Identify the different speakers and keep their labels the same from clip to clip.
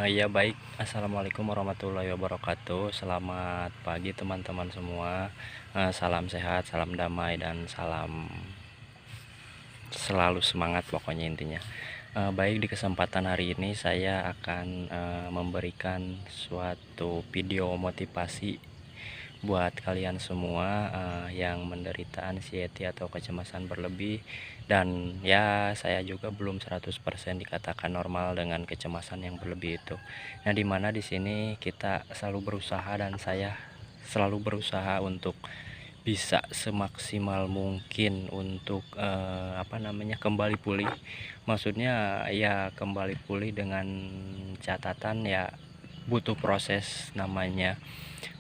Speaker 1: Ya baik, assalamualaikum warahmatullahi wabarakatuh. Selamat pagi teman-teman semua. Salam sehat, salam damai, dan salam selalu semangat pokoknya intinya. Baik, di kesempatan hari ini saya akan memberikan suatu video motivasi buat kalian semua yang menderita anxiety atau kecemasan berlebih, dan ya saya juga belum 100% dikatakan normal dengan kecemasan yang berlebih itu. Nah, dimana di sini kita selalu berusaha dan saya selalu berusaha untuk bisa semaksimal mungkin untuk kembali pulih. Maksudnya ya kembali pulih dengan catatan ya butuh proses, namanya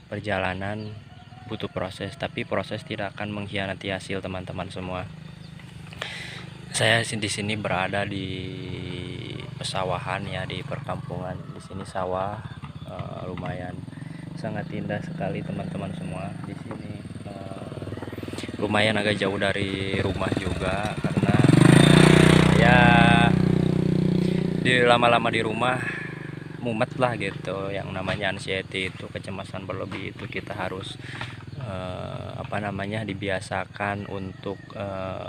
Speaker 1: perjalanan butuh proses, tapi proses tidak akan mengkhianati hasil teman-teman semua. Saya di sini berada di pesawahan ya, di perkampungan. Di sini sawah lumayan sangat indah sekali teman-teman semua. Di sini lumayan agak jauh dari rumah juga, karena ya lama-lama di rumah mumet lah gitu. Yang namanya anxiety itu, kecemasan berlebih itu, kita harus dibiasakan untuk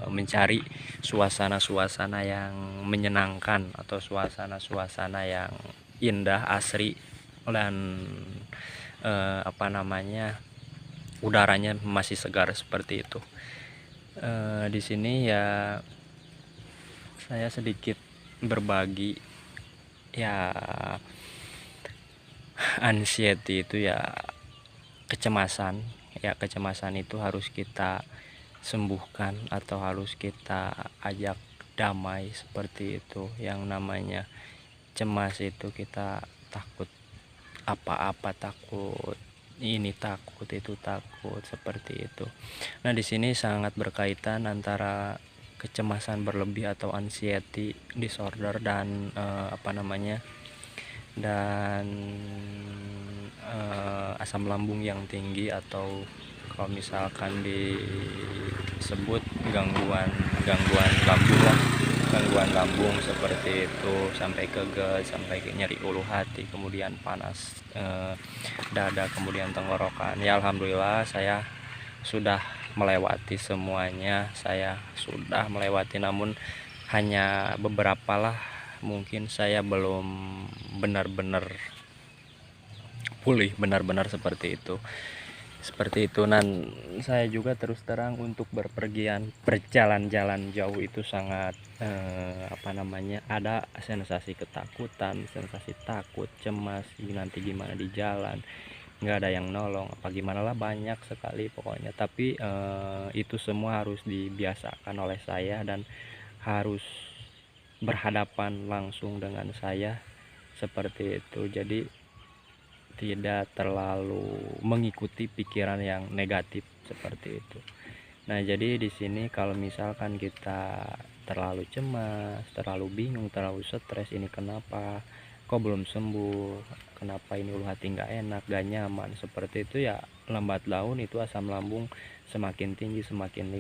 Speaker 1: mencari suasana-suasana yang menyenangkan atau suasana-suasana yang indah, asri, dan udaranya masih segar seperti itu. Di sini ya saya sedikit berbagi ya, anxiety itu ya kecemasan. Ya kecemasan itu harus kita sembuhkan atau harus kita ajak damai seperti itu. Yang namanya cemas itu kita takut apa-apa, takut ini, takut itu, takut seperti itu. Nah, di sini sangat berkaitan antara kecemasan berlebih atau anxiety disorder dan asam lambung yang tinggi, atau kalau misalkan disebut gangguan lambung lah, gangguan lambung seperti itu, sampai ke gas, sampai ke nyeri ulu hati, kemudian panas dada, kemudian tenggorokan. Ya alhamdulillah saya sudah melewati semuanya, saya sudah melewati, namun hanya beberapa lah mungkin saya belum benar-benar pulih, benar-benar seperti itu. Dan saya juga terus terang untuk berpergian, berjalan-jalan jauh itu sangat ada sensasi ketakutan, sensasi takut, cemas, nanti gimana di jalan, nggak ada yang nolong apa gimana lah, banyak sekali pokoknya. Tapi itu semua harus dibiasakan oleh saya dan harus berhadapan langsung dengan saya seperti itu. Jadi tidak terlalu mengikuti pikiran yang negatif seperti itu. Nah, jadi di sini kalau misalkan kita terlalu cemas, terlalu bingung, terlalu stres, ini kenapa kok belum sembuh, kenapa ini ulu hati nggak enak, gak nyaman, seperti itu ya, lambat laun itu asam lambung semakin tinggi, semakin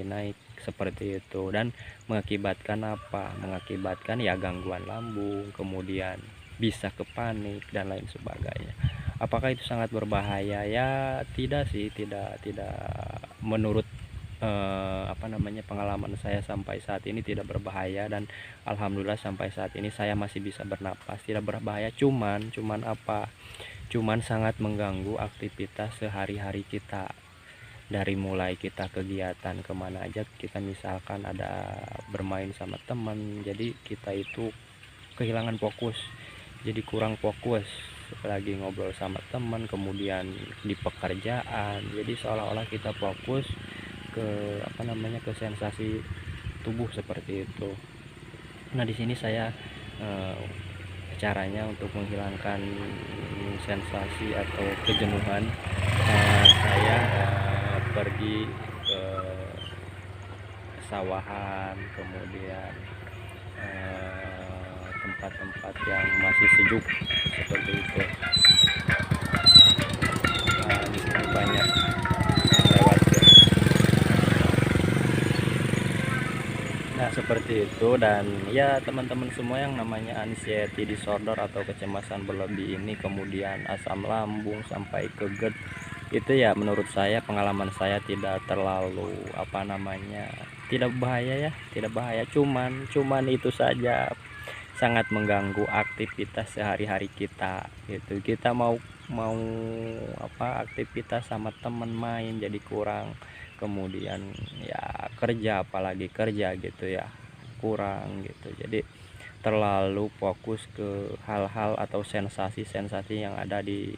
Speaker 1: naik seperti itu. Dan mengakibatkan apa? Mengakibatkan ya gangguan lambung, kemudian bisa ke panik dan lain sebagainya. Apakah itu sangat berbahaya? Ya tidak sih, tidak menurut pengalaman saya sampai saat ini tidak berbahaya, dan alhamdulillah sampai saat ini saya masih bisa bernapas, tidak berbahaya. Cuman sangat mengganggu aktivitas sehari-hari kita, dari mulai kita kegiatan kemana aja, kita misalkan ada bermain sama teman, jadi kita itu kehilangan fokus, jadi kurang fokus lagi ngobrol sama teman, kemudian di pekerjaan, jadi seolah-olah kita fokus ke ke sensasi tubuh seperti itu. Nah, di sini saya caranya untuk menghilangkan sensasi atau kejenuhan, saya pergi ke sawahan, kemudian tempat-tempat yang masih sejuk seperti itu. Nah, di sini banyak lewat. Nah, Nah, seperti itu. Dan ya teman-teman semua yang namanya anxiety disorder atau kecemasan berlebih ini, kemudian asam lambung sampai ke GERD, itu ya menurut saya, pengalaman saya tidak terlalu apa namanya, tidak bahaya ya, tidak bahaya, cuman itu saja sangat mengganggu aktivitas sehari-hari kita gitu. Kita mau mau apa, aktivitas sama temen main jadi kurang, kemudian ya kerja, apalagi kerja gitu ya, kurang gitu. Jadi terlalu fokus ke hal-hal atau sensasi-sensasi yang ada di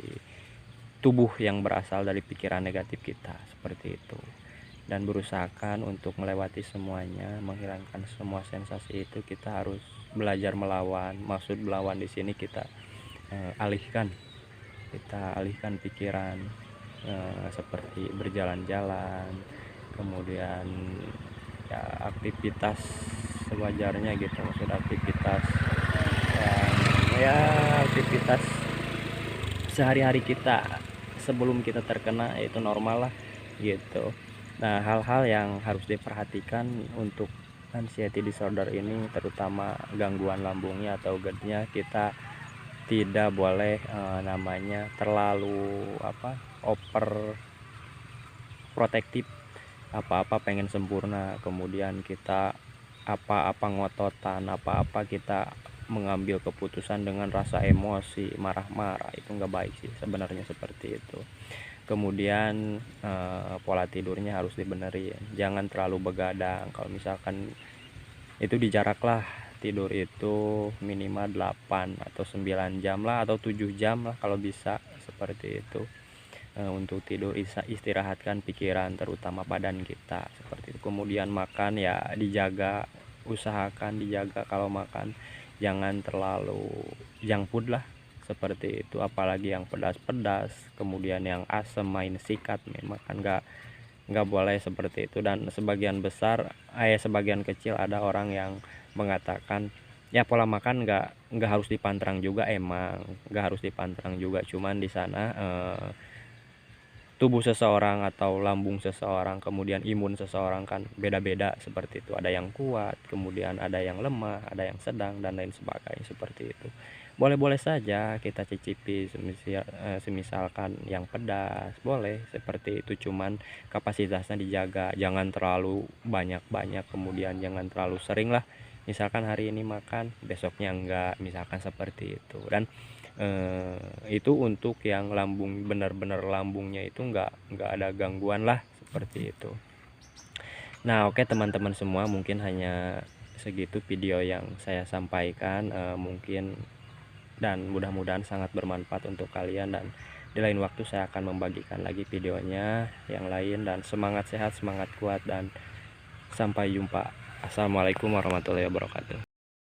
Speaker 1: tubuh yang berasal dari pikiran negatif kita, seperti itu. Dan berusahakan untuk melewati semuanya, menghilangkan semua sensasi itu, kita harus belajar melawan. Maksud melawan di sini kita alihkan, pikiran, seperti berjalan-jalan, kemudian ya aktivitas sewajarnya gitu. Maksud aktivitas yang ya aktivitas sehari-hari kita sebelum kita terkena, itu normal lah gitu. Nah, hal-hal yang harus diperhatikan untuk anxiety disorder ini, terutama gangguan lambungnya atau GERD-nya, kita tidak boleh namanya terlalu apa, over protektif, apa-apa pengen sempurna, kemudian kita apa-apa ngototan, apa-apa kita mengambil keputusan dengan rasa emosi, marah-marah, itu nggak baik sih sebenarnya, seperti itu. Kemudian pola tidurnya harus dibenerin, jangan terlalu begadang. Kalau misalkan itu dijaraklah, tidur itu minimal 8 atau 9 jam lah, atau 7 jam lah kalau bisa, seperti itu. Untuk tidur, istirahatkan pikiran, terutama badan kita, seperti itu. Kemudian makan ya dijaga, usahakan dijaga kalau makan, jangan terlalu junk food lah, seperti itu. Apalagi yang pedas-pedas, kemudian yang asam, main sikat, makan nggak boleh, seperti itu. Dan sebagian besar, sebagian kecil ada orang yang mengatakan ya pola makan nggak harus dipantang juga. Emang nggak harus dipantang juga, cuman di sana tubuh seseorang atau lambung seseorang, kemudian imun seseorang kan beda-beda, seperti itu. Ada yang kuat, kemudian ada yang lemah, ada yang sedang, dan lain sebagainya, seperti itu. Boleh-boleh saja kita cicipi, semisalkan yang pedas, boleh, seperti itu. Cuman kapasitasnya dijaga, jangan terlalu banyak-banyak, kemudian jangan terlalu sering lah. Misalkan hari ini makan, besoknya enggak, misalkan seperti itu. Dan itu untuk yang lambung, benar-benar lambungnya itu enggak ada gangguan lah, seperti itu. Nah, oke teman-teman semua, mungkin hanya segitu video yang saya sampaikan, mungkin, dan mudah-mudahan sangat bermanfaat untuk kalian. Dan di lain waktu saya akan membagikan lagi videonya yang lain. Dan semangat sehat, semangat kuat, dan sampai jumpa. Assalamualaikum warahmatullahi wabarakatuh.